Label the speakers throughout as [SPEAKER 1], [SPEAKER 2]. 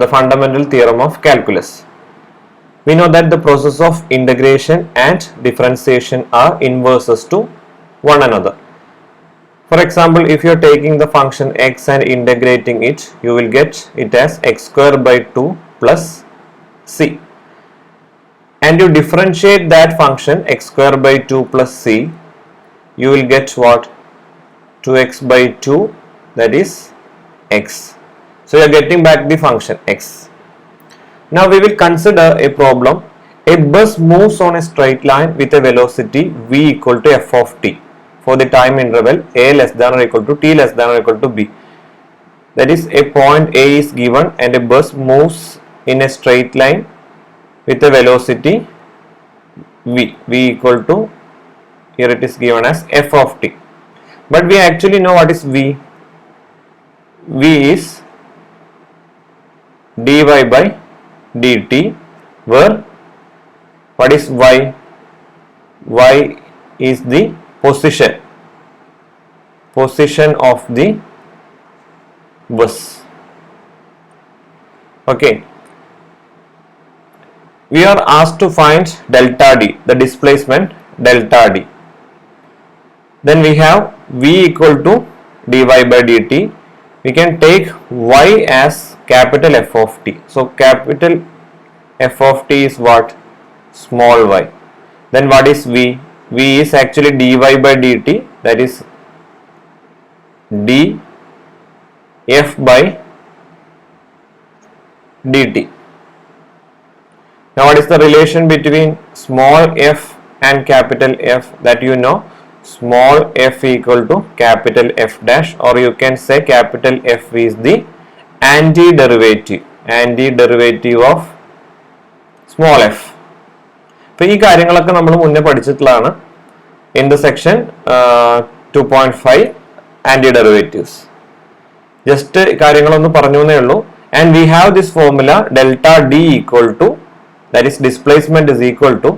[SPEAKER 1] the fundamental theorem of calculus. We know that the process of integration and differentiation are inverses to one another. For example, if you are taking the function x and integrating it, you will get it as x square by 2 plus c. And you differentiate that function x square by 2 plus c, you will get what? 2x by 2, that is x. So you are getting back the function x. Now we will consider a problem. A bus moves on a straight line with a velocity v equal to f of t for the time interval a less than or equal to t less than or equal to b. That is, a point A is given and a bus moves in a straight line with a velocity v equal to, here it is given as f of t. But we actually know what is v. V is dy by dt, where what is y? Y is the position of the bus. Okay, we are asked to find delta d, the displacement delta d. Then we have v equal to dy by dt. We can take y as capital F of t. So capital F of t is what? Small y. Then what is v? V is actually dy by dt, that is df by dt. Now what is the relation between small f and capital F? That you know, small f equal to capital F dash, or you can say capital F is the antiderivative of small f. അപ്പോൾ ഈ കാര്യങ്ങളൊക്കെ നമ്മൾ മുന്നേ പഠിച്ചിട്ടുള്ളതാണ് in the section 2.5 antiderivatives. Just കാര്യങ്ങളൊന്ന് പറഞ്ഞു എന്നേ ഉള്ളൂ. And we have this formula delta d equal to, that is displacement is equal to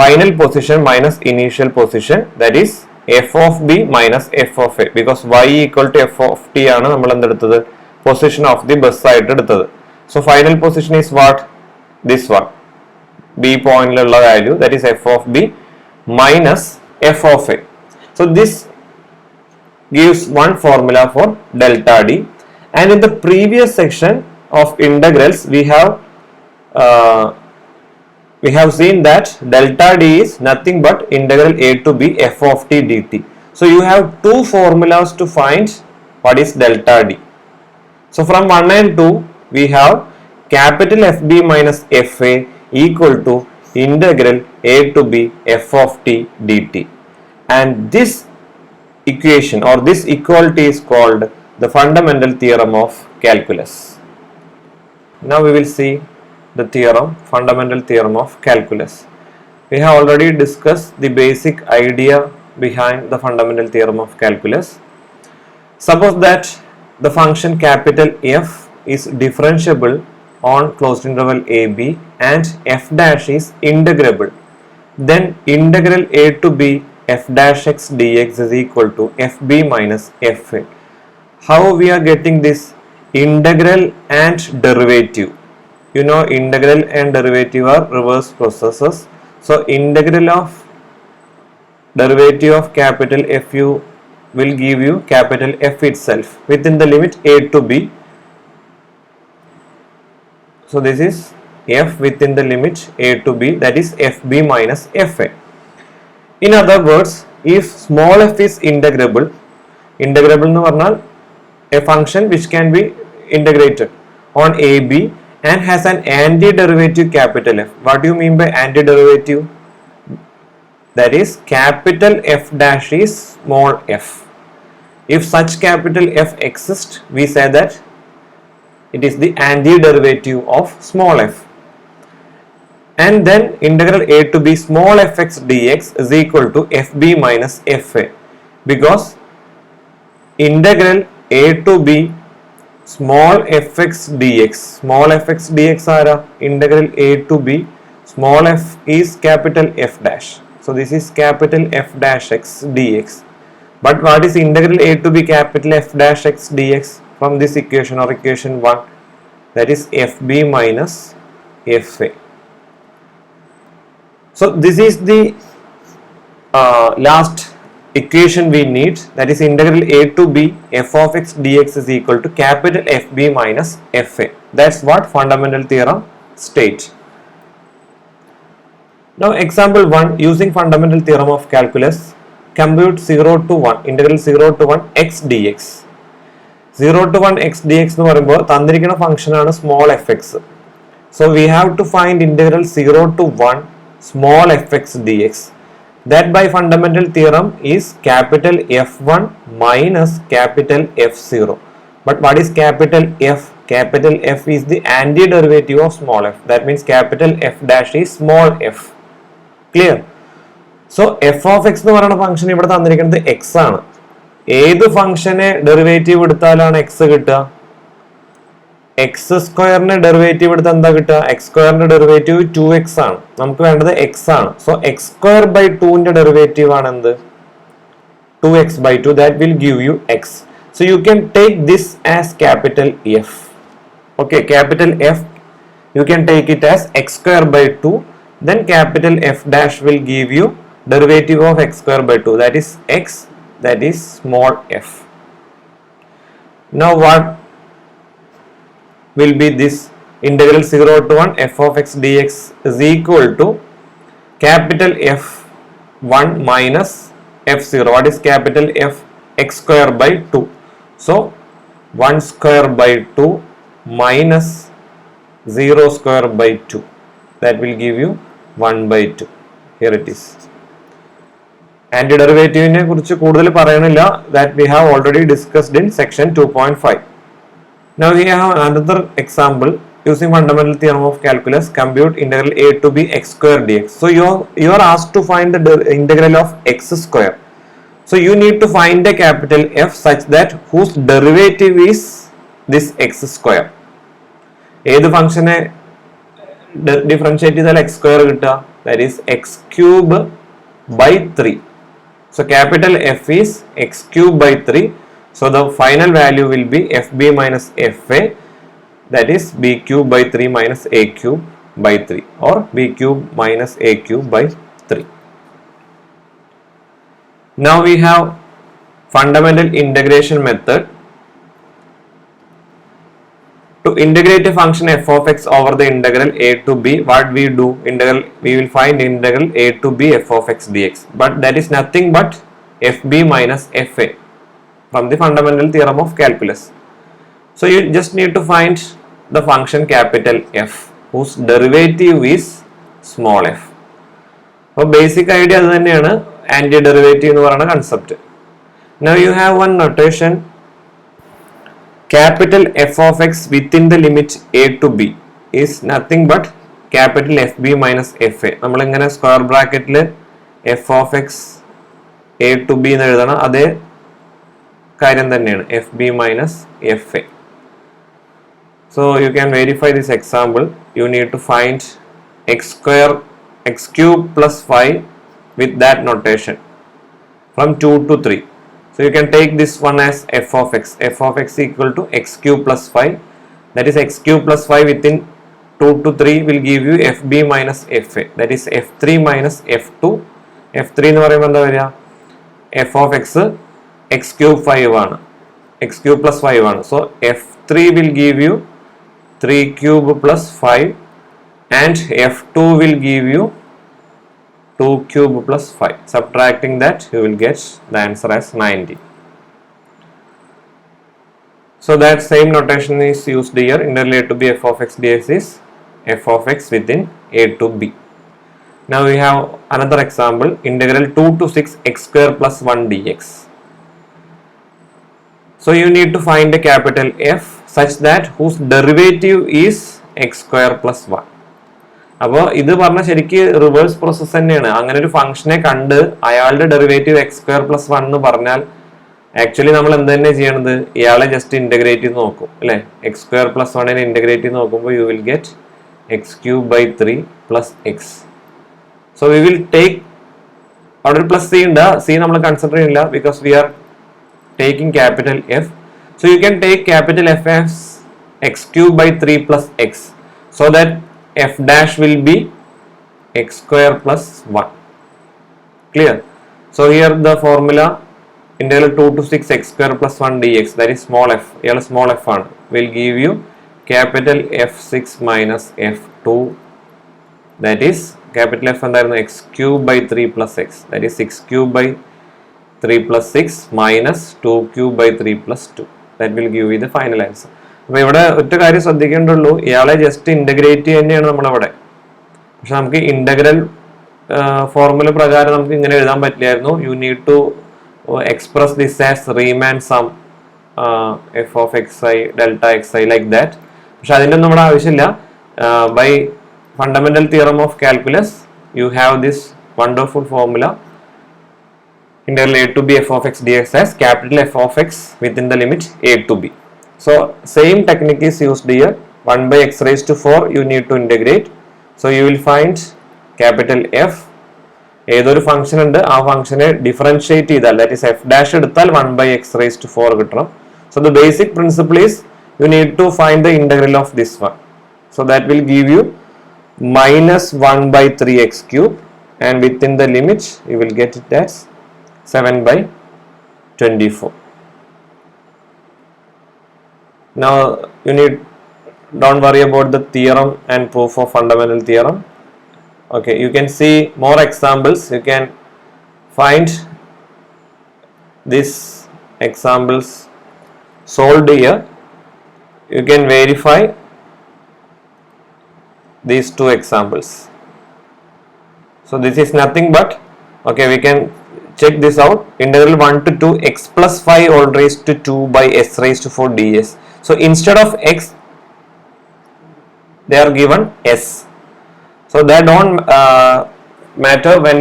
[SPEAKER 1] final position minus initial position, that is f of b minus f of a, because y equal to f of t ആണ് നമ്മൾ എന്തെടുത്തത്? Position of the bus ആയിട്ട് എടുത്തത്. So final position is what? This one, b പോയിന്റിലുള്ള value, that is f of b minus f of a. So this gives one formula for delta d. And in the previous section of integrals we have seen that delta d is nothing but integral a to b f of t dt. So you have two formulas to find what is delta d. So from 1 and 2 we have capital FB minus FA equal to integral a to b f of t dt. And this equation or this equality is called the fundamental theorem of calculus. Now we will see the theorem, fundamental theorem of calculus. We have already discussed the basic idea behind the fundamental theorem of calculus. Suppose that the function capital F is differentiable on closed interval AB and f dash is integrable. Then integral a to b f dash x dx is equal to fb minus fa. How we are getting this integral and derivative? You know, integral and derivative are reverse processes. So integral of derivative of capital Fu will give you capital F itself within the limit a to b. So this is f within the limit a to b, that is fb minus fa. In other words, if small f is integrable എന്ന് പറഞ്ഞാൽ a function which can be integrated on AB and has an antiderivative capital F. What do you mean by antiderivative? That is capital F dash is small f. If such capital F exists, we say that it is the antiderivative of small f. And then integral a to b small fx dx is equal to fb minus fa, because integral a to b small fx dx are integral a to b small f is capital F dash. So this is capital F dash x dx. But what is integral a to b capital F dash x dx from this equation or equation 1? that is fb minus fa. So this is the last equation we need, that is integral a to b f of x dx is equal to capital fb minus fa. That's what fundamental theorem states. Now example 1, using fundamental theorem of calculus, compute 0 to 1 integral 0 to 1 x dx. 0 to 1 x dx എന്ന് പറയുമ്പോൾ തന്നിരിക്കുന്ന function ആണ് small fx. So we have to find integral 0 to 1 small fx dx. That by fundamental theorem is capital F1 minus capital F0. But what is capital F? Capital F is the antiderivative of small f. That means capital F dash is small f. Clear? So f of x എന്ന് പറയുന്ന function ഇവിടെ തന്നിരിക്കുന്നത് x ആണ്. ഏത് ഫംഗ്ഷനെ derivative എടുത്താലാണ് x കിട്ടുക? x സ്ക്വയറിന്റെ derivative എടുത്താൽ എന്താ കിട്ടുക? x സ്ക്വയറിന്റെ ഡെറിവേറ്റീവ് 2x ആണ്. നമുക്ക് വേണ്ടത് x ആണ്. സോ x സ്ക്വയർ ബൈ 2 ന്റെ ഡെറിവേറ്റീവ് ആണ് എന്ത്? 2x by 2. That will give you x. So you can take this as capital F. Okay, capital F you can take it as x square by 2. Then capital F dash will give you derivative of x square by 2. That is x. That is small f. Now what will be this? Integral 0 to 1 f of x dx is equal to capital F1 minus F0. What is capital F? X square by 2. So 1 square by 2 minus 0 square by 2. That will give you 1 by 2. Here it is. Antiderivative ne kurichu kududal parayanilla, that we have already discussed in section 2.5. Now we have another example using fundamental theorem of calculus, compute integral a to b x square dx. So you are asked to find the integral of x square. So you need to find a capital F such that whose derivative is this x square. ഏത് ഫംഗ്ഷനെ differentiate ചെയ്താൽ x square കിട്ടുക? That is x cube by 3. So capital F is x cube by 3. So the final value will be fb minus fa, that is b cube by 3 minus a cube by 3, or b cube minus a cube by 3. Now we have fundamental integration method. To integrate a function f of x over the integral a to b, what we do? We will find integral a to b f of x dx. But that is nothing but fb minus fa from the fundamental theorem of calculus. So you just need to find the function capital F whose derivative is small f. So basic idea അത് തന്നെയാണ് antiderivative എന്ന് പറയുന്ന concept. Now you have one notation, capital F of x within the limit a to b is nothing but capital fb minus fa. നമ്മൾ ഇങ്ങനെ square ബ്രാക്കറ്റിൽ f of x a to b എന്ന് എഴുതണം. അതേ കാര്യം തന്നെയാണ് fb minus fa. So you can verify this example. You need to find x square x cube plus 5 with that notation from 2 to 3. So you can take this one as f of x. F of x equal to x cube plus 5. That is x cube plus 5 within 2 to 3 will give you fb minus fa. That is f3 minus f2. f3 എന്ന് പറയുമ്പോൾ എന്താ വരിക? f of x x cube 5 ആണ്, x cube plus 5 ആണ്. So f3 will give you 3 cube plus 5 and f2 will give you 2 cube plus 5. Subtracting that you will get the answer as 90. So that same notation is used here. Integral a to b f of x dx is f of x within a to b. Now we have another example, integral 2 to 6 x square plus 1 dx. So you need to find a capital F such that whose derivative is x square plus 1. അപ്പോൾ ഇത് പറഞ്ഞാൽ ശരിക്കും reverse process തന്നെയാണ്. അങ്ങനെ ഒരു ഫംഗ്ഷനെ കണ്ട് അയാളുടെ ഡെറിവേറ്റീവ് എക്സ് സ്ക്വയർ പ്ലസ് 1 എന്ന് പറഞ്ഞാൽ ആക്ച്വലി നമ്മൾ എന്ത് തന്നെ ചെയ്യണത്? ഇയാളെ ജസ്റ്റ് ഇന്റഗ്രേറ്റ് ചെയ്ത് നോക്കും അല്ലെ? എക്സ് സ്ക്വയർ പ്ലസ് 1 ഇന്റഗ്രേറ്റ് ചെയ്ത് നോക്കുമ്പോൾ you will get x cube by 3 plus x. So we will take അവിടെ ഒരു പ്ലസ് സി ഉണ്ട്, സി നമ്മൾ കൺസിഡർ ചെയ്യുന്നില്ല because we are taking capital F. So you can take capital F as x cube by 3 plus x, so that f dash will be x square plus 1. Clear? So here the formula integral 2 to 6 x square plus 1 dx, that is small f, small f ആണ്, will give you capital f6 minus f2, that is capital F എന്തായിരുന്നു, x cube by 3 plus x, that is 6 cube by 3 plus 6 minus 2 cube by 3 plus 2, that will give you the final answer. അപ്പോൾ ഇവിടെ ഒറ്റ കാര്യം ശ്രദ്ധിക്കേണ്ടുള്ളൂ, ഇയാളെ just integrate തന്നെയാണ് നമ്മളവിടെ. പക്ഷെ നമുക്ക് ഇൻ്റഗ്രൽ ഫോർമുല പ്രകാരം നമുക്ക് ഇങ്ങനെ എഴുതാൻ പറ്റില്ലായിരുന്നു. You need to express this as Riemann sum f of x i delta x i like that. പക്ഷെ അതിൻ്റെ ഒന്നും നമ്മുടെ ആവശ്യമില്ല. By fundamental theorem of calculus you have this wonderful formula integral a to b f of x dx as capital F of x within the limit a to b. So same technique is used here. 1 by x raised to 4 you need to integrate. So you will find capital F, ഏതൊരു function ഉണ്ട് ആ ഫംഗ്ഷനെ differentiate ചെയ്താൽ, that is F dash എടുത്താൽ 1 by x raised to 4 കിട്ടണം. So the basic principle is you need to find the integral of this one. So that will give you minus 1 by 3x cube, and within the limit you will get it as 7 by 24. Now you don't worry about the theorem and proof of fundamental theorem. Okay, you can see more examples. You can find these examples solved here. You can verify these two examples. So this is nothing but, okay, we can check this out. Integral 1 to 2 x plus 5 all raised to 2 by s raised to 4 ds. So instead of x they are given s. So that don't matter when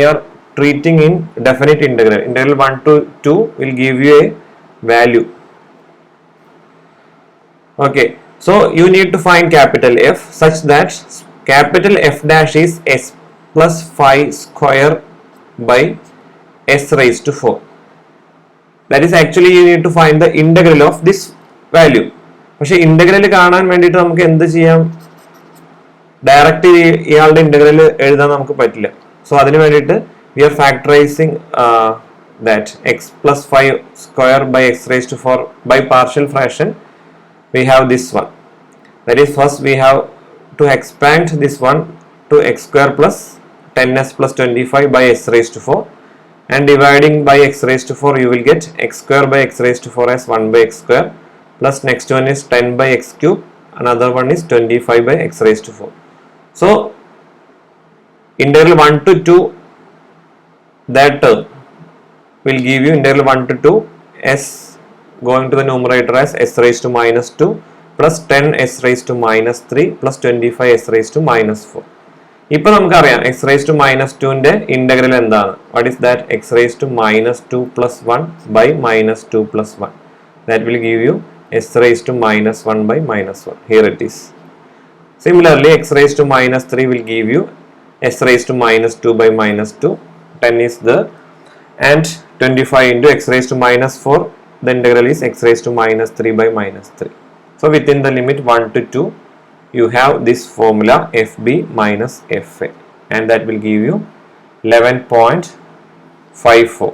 [SPEAKER 1] you are treating in definite integral. Integral 1 to 2 will give you a value. Okay, so you need to find capital F such that capital F dash is s plus 5 square by s raised to 4. That is actually you need to find the integral of this value. പക്ഷെ integral കാണാൻ വേണ്ടിയിട്ട് നമുക്ക് എന്ത് ചെയ്യാം, direct ഇയാളുടെ integral എഴുതാൻ നമുക്ക് പറ്റില്ല. സോ അതിന് വേണ്ടിയിട്ട് we are factorising that x plus 5 square by x raise to 4 by partial fraction. We have this one, that is first we have to expand this one to x square plus 10s plus 25 by s raised to 4, and dividing by x raised to 4 you will get x square by x raised to 4 as 1 by x square, plus next one is 10 by x cube, another one is 25 by x raised to 4. So integral 1 to 2, that term will give you integral 1 to 2 s going to the numerator as s raised to minus 2 plus 10 s raised to minus 3 plus 25 s raised to minus 4. ഇപ്പോൾ നമുക്കറിയാം x raised to minus 2ന്റെ integral എന്താണ്. What is that? x raised to minus 2 plus 1 by minus 2 plus 1. That will give you s raised to minus 1 by minus 1. Here it is. Similarly, x raised to minus 3 will give you s raised to minus 2 by minus 2. 10 is there, and 25 into x raised to minus 4. The integral is x raised to minus 3 by minus 3. So within the limit 1 to 2 you have this formula fb minus fa, and that will give you 11.54.